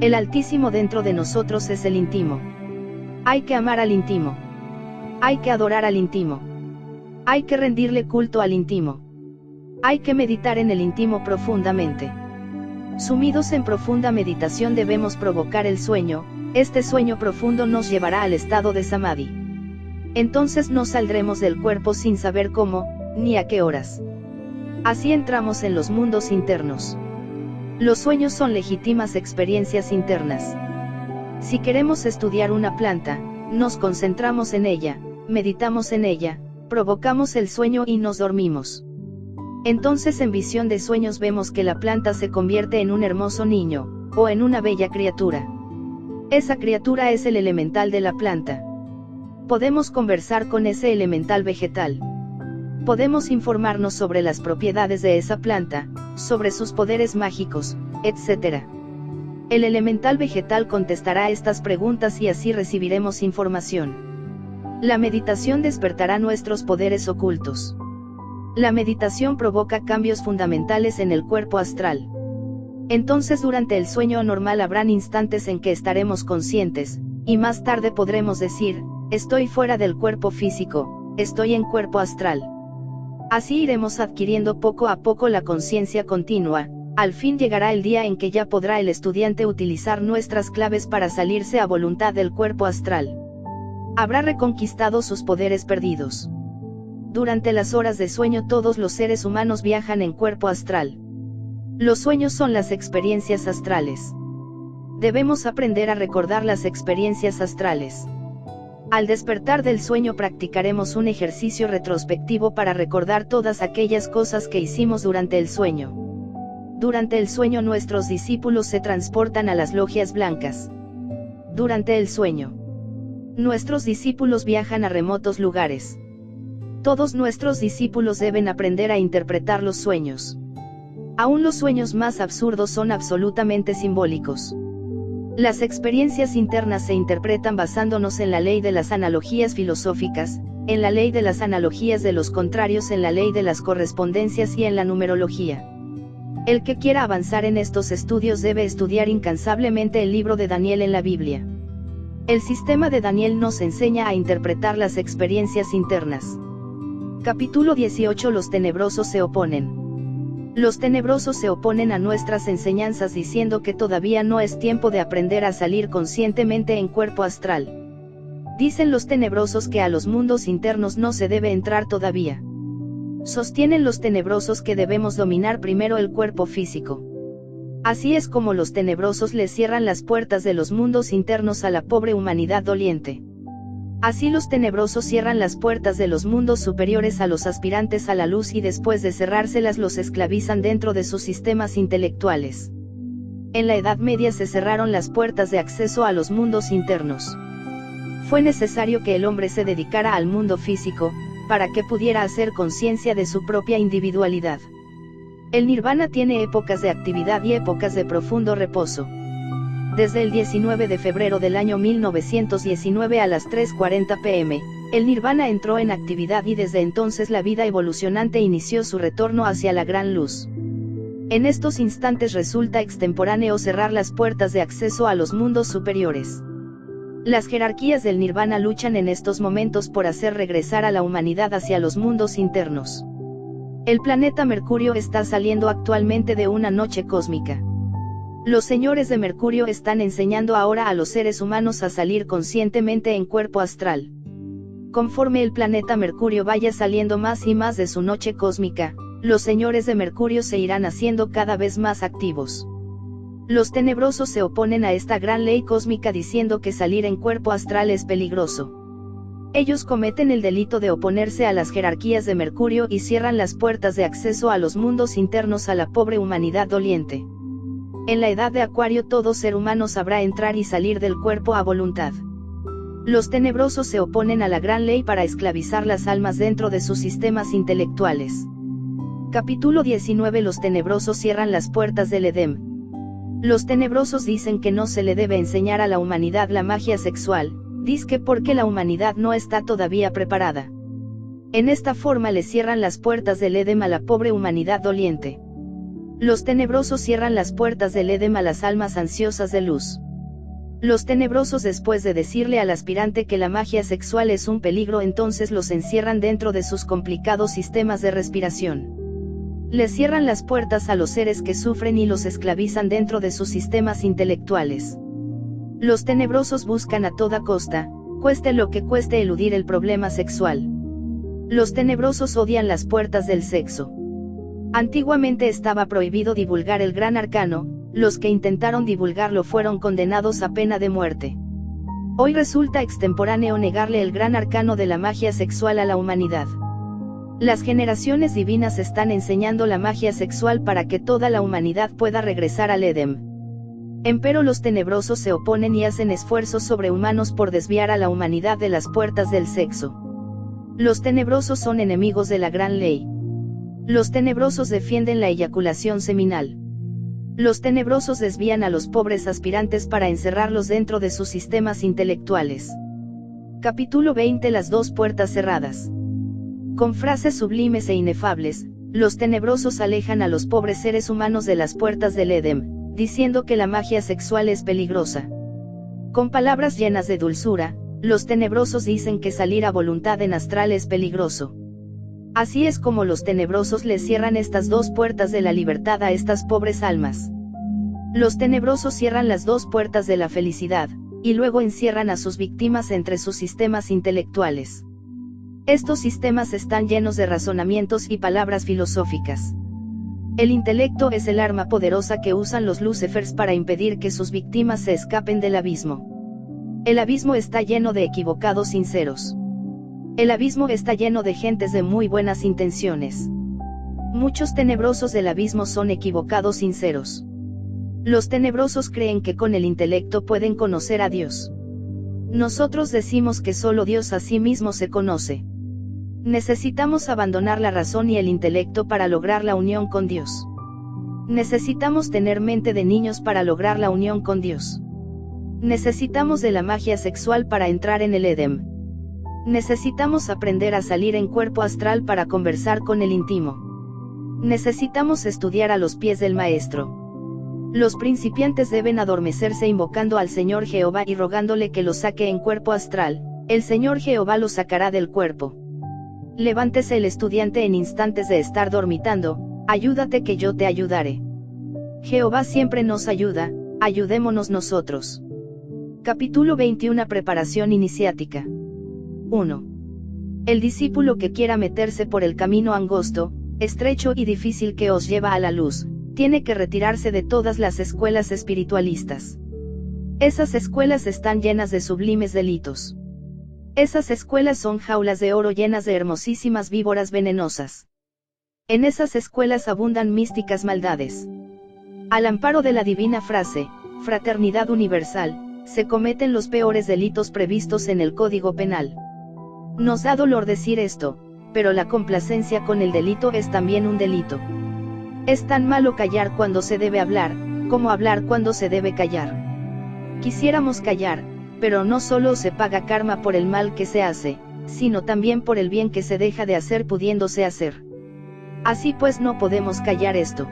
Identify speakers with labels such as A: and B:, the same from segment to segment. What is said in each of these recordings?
A: El Altísimo dentro de nosotros es el íntimo. Hay que amar al íntimo. Hay que adorar al íntimo. Hay que rendirle culto al íntimo. Hay que meditar en el íntimo profundamente. Sumidos en profunda meditación debemos provocar el sueño. Este sueño profundo nos llevará al estado de Samadhi. Entonces no saldremos del cuerpo sin saber cómo, ni a qué horas. Así entramos en los mundos internos. Los sueños son legítimas experiencias internas. Si queremos estudiar una planta, nos concentramos en ella, meditamos en ella, provocamos el sueño y nos dormimos. Entonces en visión de sueños vemos que la planta se convierte en un hermoso niño, o en una bella criatura. Esa criatura es el elemental de la planta. Podemos conversar con ese elemental vegetal. Podemos informarnos sobre las propiedades de esa planta, sobre sus poderes mágicos, etc. El elemental vegetal contestará estas preguntas y así recibiremos información. La meditación despertará nuestros poderes ocultos. La meditación provoca cambios fundamentales en el cuerpo astral. Entonces durante el sueño anormal habrán instantes en que estaremos conscientes, y más tarde podremos decir, estoy fuera del cuerpo físico, estoy en cuerpo astral. Así iremos adquiriendo poco a poco la conciencia continua. Al fin llegará el día en que ya podrá el estudiante utilizar nuestras claves para salirse a voluntad del cuerpo astral. Habrá reconquistado sus poderes perdidos. Durante las horas de sueño todos los seres humanos viajan en cuerpo astral. Los sueños son las experiencias astrales. Debemos aprender a recordar las experiencias astrales. Al despertar del sueño practicaremos un ejercicio retrospectivo para recordar todas aquellas cosas que hicimos durante el sueño. Durante el sueño nuestros discípulos se transportan a las logias blancas. Durante el sueño, nuestros discípulos viajan a remotos lugares. Todos nuestros discípulos deben aprender a interpretar los sueños. Aún los sueños más absurdos son absolutamente simbólicos. Las experiencias internas se interpretan basándonos en la ley de las analogías filosóficas, en la ley de las analogías de los contrarios, en la ley de las correspondencias y en la numerología. El que quiera avanzar en estos estudios debe estudiar incansablemente el libro de Daniel en la Biblia. El sistema de Daniel nos enseña a interpretar las experiencias internas. Capítulo 18. Los tenebrosos se oponen. Los tenebrosos se oponen a nuestras enseñanzas diciendo que todavía no es tiempo de aprender a salir conscientemente en cuerpo astral. Dicen los tenebrosos que a los mundos internos no se debe entrar todavía. Sostienen los tenebrosos que debemos dominar primero el cuerpo físico. Así es como los tenebrosos les cierran las puertas de los mundos internos a la pobre humanidad doliente. Así los tenebrosos cierran las puertas de los mundos superiores a los aspirantes a la luz y después de cerrárselas los esclavizan dentro de sus sistemas intelectuales. En la Edad Media se cerraron las puertas de acceso a los mundos internos. Fue necesario que el hombre se dedicara al mundo físico, para que pudiera hacer conciencia de su propia individualidad. El nirvana tiene épocas de actividad y épocas de profundo reposo. Desde el 19 de febrero del año 1919 a las 3:40 p.m., el nirvana entró en actividad y desde entonces la vida evolucionante inició su retorno hacia la gran luz. En estos instantes resulta extemporáneo cerrar las puertas de acceso a los mundos superiores. Las jerarquías del nirvana luchan en estos momentos por hacer regresar a la humanidad hacia los mundos internos. El planeta Mercurio está saliendo actualmente de una noche cósmica. Los señores de Mercurio están enseñando ahora a los seres humanos a salir conscientemente en cuerpo astral. Conforme el planeta Mercurio vaya saliendo más y más de su noche cósmica, los señores de Mercurio se irán haciendo cada vez más activos. Los tenebrosos se oponen a esta gran ley cósmica diciendo que salir en cuerpo astral es peligroso. Ellos cometen el delito de oponerse a las jerarquías de Mercurio y cierran las puertas de acceso a los mundos internos a la pobre humanidad doliente. En la edad de Acuario todo ser humano sabrá entrar y salir del cuerpo a voluntad. Los tenebrosos se oponen a la gran ley para esclavizar las almas dentro de sus sistemas intelectuales. Capítulo 19. Los tenebrosos cierran las puertas del Edén. Los tenebrosos dicen que no se le debe enseñar a la humanidad la magia sexual, dizque porque la humanidad no está todavía preparada. En esta forma le cierran las puertas del Edén a la pobre humanidad doliente. Los tenebrosos cierran las puertas del Edén a las almas ansiosas de luz. Los tenebrosos, después de decirle al aspirante que la magia sexual es un peligro, entonces los encierran dentro de sus complicados sistemas de respiración. Les cierran las puertas a los seres que sufren y los esclavizan dentro de sus sistemas intelectuales. Los tenebrosos buscan a toda costa, cueste lo que cueste, eludir el problema sexual. Los tenebrosos odian las puertas del sexo. Antiguamente estaba prohibido divulgar el gran arcano, los que intentaron divulgarlo fueron condenados a pena de muerte. Hoy resulta extemporáneo negarle el gran arcano de la magia sexual a la humanidad. Las generaciones divinas están enseñando la magia sexual para que toda la humanidad pueda regresar al Edén. Empero los tenebrosos se oponen y hacen esfuerzos sobrehumanos por desviar a la humanidad de las puertas del sexo. Los tenebrosos son enemigos de la gran ley. Los tenebrosos defienden la eyaculación seminal. Los tenebrosos desvían a los pobres aspirantes para encerrarlos dentro de sus sistemas intelectuales. Capítulo 20. Las dos puertas cerradas. Con frases sublimes e inefables, los tenebrosos alejan a los pobres seres humanos de las puertas del Edén, diciendo que la magia sexual es peligrosa. Con palabras llenas de dulzura, los tenebrosos dicen que salir a voluntad en astral es peligroso. Así es como los tenebrosos les cierran estas dos puertas de la libertad a estas pobres almas. Los tenebrosos cierran las dos puertas de la felicidad, y luego encierran a sus víctimas entre sus sistemas intelectuales. Estos sistemas están llenos de razonamientos y palabras filosóficas. El intelecto es el arma poderosa que usan los Lucifers para impedir que sus víctimas se escapen del abismo. El abismo está lleno de equivocados sinceros. El abismo está lleno de gentes de muy buenas intenciones. Muchos tenebrosos del abismo son equivocados sinceros. Los tenebrosos creen que con el intelecto pueden conocer a Dios. Nosotros decimos que solo Dios a sí mismo se conoce. Necesitamos abandonar la razón y el intelecto para lograr la unión con Dios. Necesitamos tener mente de niños para lograr la unión con Dios. Necesitamos de la magia sexual para entrar en el Edén. Necesitamos aprender a salir en cuerpo astral para conversar con el íntimo. Necesitamos estudiar a los pies del Maestro. Los principiantes deben adormecerse invocando al Señor Jehová y rogándole que los saque en cuerpo astral. El Señor Jehová los sacará del cuerpo. Levántese el estudiante en instantes de estar dormitando, ayúdate que yo te ayudaré. Jehová siempre nos ayuda, ayudémonos nosotros. Capítulo 21. Preparación iniciática. 1. El discípulo que quiera meterse por el camino angosto, estrecho y difícil que os lleva a la luz, tiene que retirarse de todas las escuelas espiritualistas. Esas escuelas están llenas de sublimes delitos. Esas escuelas son jaulas de oro llenas de hermosísimas víboras venenosas. En esas escuelas abundan místicas maldades. Al amparo de la divina frase, fraternidad universal, se cometen los peores delitos previstos en el Código Penal. Nos da dolor decir esto, pero la complacencia con el delito es también un delito. Es tan malo callar cuando se debe hablar, como hablar cuando se debe callar. Quisiéramos callar, pero no solo se paga karma por el mal que se hace, sino también por el bien que se deja de hacer pudiéndose hacer. Así pues no podemos callar esto.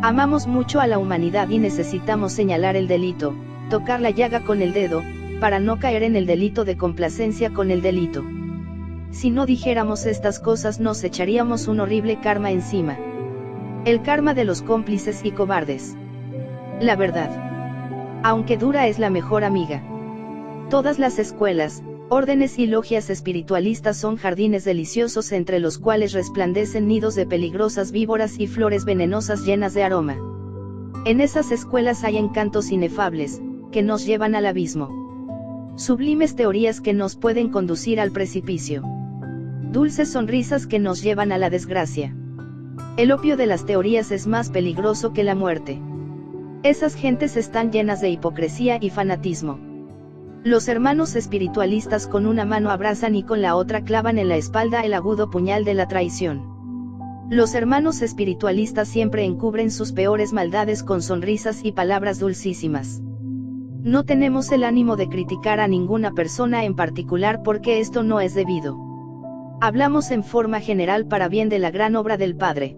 A: Amamos mucho a la humanidad y necesitamos señalar el delito, tocar la llaga con el dedo, para no caer en el delito de complacencia con el delito. Si no dijéramos estas cosas nos echaríamos un horrible karma encima. El karma de los cómplices y cobardes. La verdad, aunque dura, es la mejor amiga. Todas las escuelas, órdenes y logias espiritualistas son jardines deliciosos entre los cuales resplandecen nidos de peligrosas víboras y flores venenosas llenas de aroma. En esas escuelas hay encantos inefables, que nos llevan al abismo. Sublimes teorías que nos pueden conducir al precipicio. Dulces sonrisas que nos llevan a la desgracia. El opio de las teorías es más peligroso que la muerte. Esas gentes están llenas de hipocresía y fanatismo. Los hermanos espiritualistas con una mano abrazan y con la otra clavan en la espalda el agudo puñal de la traición. Los hermanos espiritualistas siempre encubren sus peores maldades con sonrisas y palabras dulcísimas. No tenemos el ánimo de criticar a ninguna persona en particular porque esto no es debido. Hablamos en forma general para bien de la gran obra del Padre.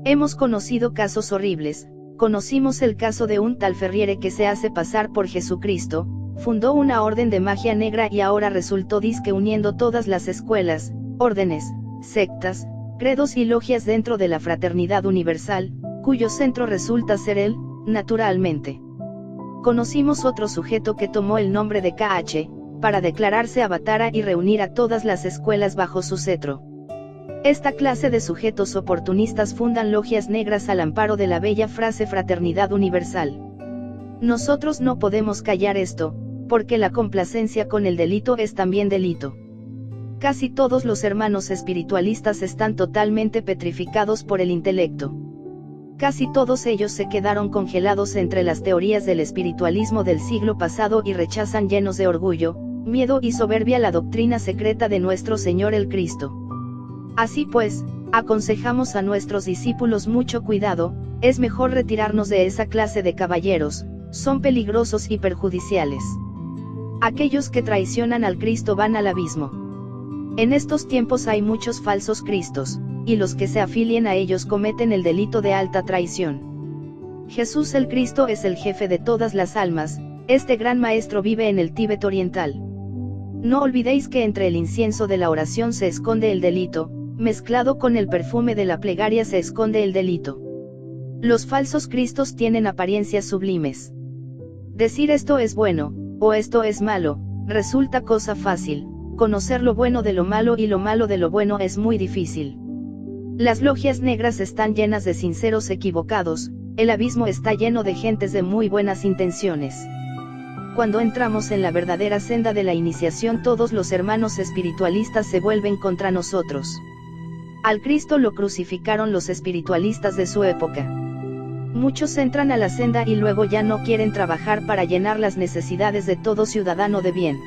A: Hemos conocido casos horribles. Conocimos el caso de un tal Ferriere que se hace pasar por Jesucristo, fundó una orden de magia negra y ahora resultó disque uniendo todas las escuelas, órdenes, sectas, credos y logias dentro de la fraternidad universal, cuyo centro resulta ser él, naturalmente. Conocimos otro sujeto que tomó el nombre de KH, para declararse avatara y reunir a todas las escuelas bajo su cetro. Esta clase de sujetos oportunistas fundan logias negras al amparo de la bella frase fraternidad universal. Nosotros no podemos callar esto, porque la complacencia con el delito es también delito. Casi todos los hermanos espiritualistas están totalmente petrificados por el intelecto. Casi todos ellos se quedaron congelados entre las teorías del espiritualismo del siglo pasado y rechazan llenos de orgullo, miedo y soberbia la doctrina secreta de nuestro Señor el Cristo. Así pues, aconsejamos a nuestros discípulos mucho cuidado, es mejor retirarnos de esa clase de caballeros, son peligrosos y perjudiciales. Aquellos que traicionan al Cristo van al abismo. En estos tiempos hay muchos falsos cristos, y los que se afilien a ellos cometen el delito de alta traición. Jesús el Cristo es el jefe de todas las almas, este gran maestro vive en el Tíbet oriental. No olvidéis que entre el incienso de la oración se esconde el delito, mezclado con el perfume de la plegaria se esconde el delito. Los falsos cristos tienen apariencias sublimes. Decir esto es bueno, o esto es malo, resulta cosa fácil, conocer lo bueno de lo malo y lo malo de lo bueno es muy difícil. Las logias negras están llenas de sinceros equivocados, el abismo está lleno de gentes de muy buenas intenciones. Cuando entramos en la verdadera senda de la iniciación todos los hermanos espiritualistas se vuelven contra nosotros. Al Cristo lo crucificaron los espiritualistas de su época. Muchos entran a la senda y luego ya no quieren trabajar para llenar las necesidades de todo ciudadano de bien.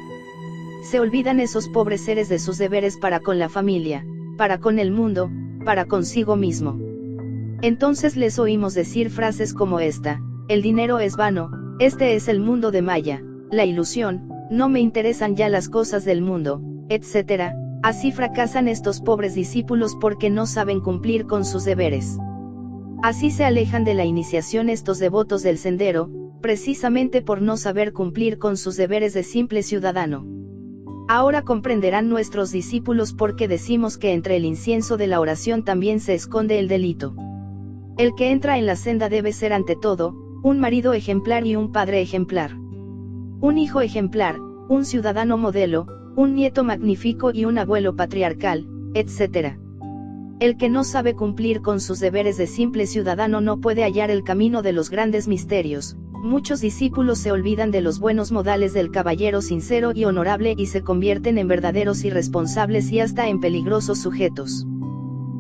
A: Se olvidan esos pobres seres de sus deberes para con la familia, para con el mundo, para consigo mismo. Entonces les oímos decir frases como esta: el dinero es vano, este es el mundo de Maya, la ilusión, no me interesan ya las cosas del mundo, etc. Así fracasan estos pobres discípulos porque no saben cumplir con sus deberes. Así se alejan de la iniciación estos devotos del sendero, precisamente por no saber cumplir con sus deberes de simple ciudadano. Ahora comprenderán nuestros discípulos por qué decimos que entre el incienso de la oración también se esconde el delito. El que entra en la senda debe ser ante todo, un marido ejemplar y un padre ejemplar. Un hijo ejemplar, un ciudadano modelo, un nieto magnífico y un abuelo patriarcal, etc. El que no sabe cumplir con sus deberes de simple ciudadano no puede hallar el camino de los grandes misterios. Muchos discípulos se olvidan de los buenos modales del caballero sincero y honorable y se convierten en verdaderos irresponsables y hasta en peligrosos sujetos.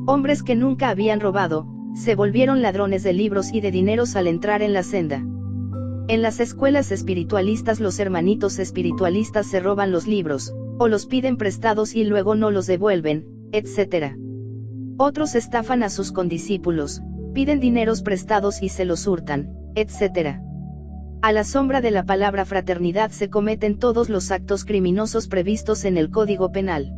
A: Hombres que nunca habían robado, se volvieron ladrones de libros y de dineros al entrar en la senda. En las escuelas espiritualistas los hermanitos espiritualistas se roban los libros, o los piden prestados y luego no los devuelven, etc. Otros estafan a sus condiscípulos, piden dineros prestados y se los hurtan, etc. A la sombra de la palabra fraternidad se cometen todos los actos criminosos previstos en el Código Penal.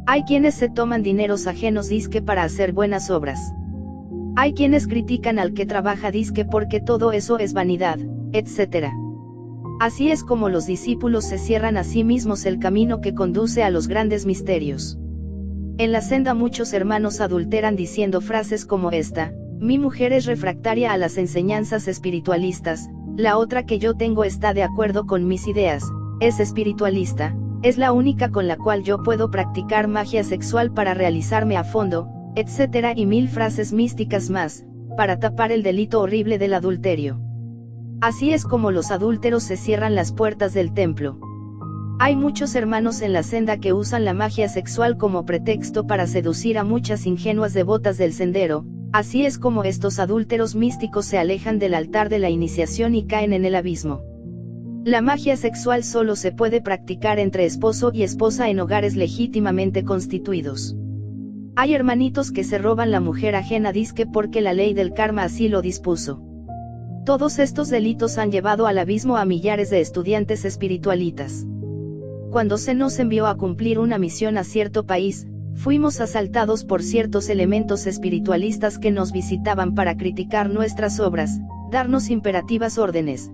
A: Hay quienes se toman dineros ajenos disque para hacer buenas obras. Hay quienes critican al que trabaja disque porque todo eso es vanidad, etc. Así es como los discípulos se cierran a sí mismos el camino que conduce a los grandes misterios. En la senda muchos hermanos adulteran diciendo frases como esta: mi mujer es refractaria a las enseñanzas espiritualistas, la otra que yo tengo está de acuerdo con mis ideas, es espiritualista, es la única con la cual yo puedo practicar magia sexual para realizarme a fondo, etc. y mil frases místicas más, para tapar el delito horrible del adulterio. Así es como los adúlteros se cierran las puertas del templo. Hay muchos hermanos en la senda que usan la magia sexual como pretexto para seducir a muchas ingenuas devotas del sendero. Así es como estos adúlteros místicos se alejan del altar de la iniciación y caen en el abismo. La magia sexual solo se puede practicar entre esposo y esposa en hogares legítimamente constituidos. Hay hermanitos que se roban la mujer ajena disque porque la ley del karma así lo dispuso. Todos estos delitos han llevado al abismo a millares de estudiantes espiritualitas. Cuando se nos envió a cumplir una misión a cierto país, Fuimos asaltados por ciertos elementos espiritualistas que nos visitaban para criticar nuestras obras, darnos imperativas órdenes.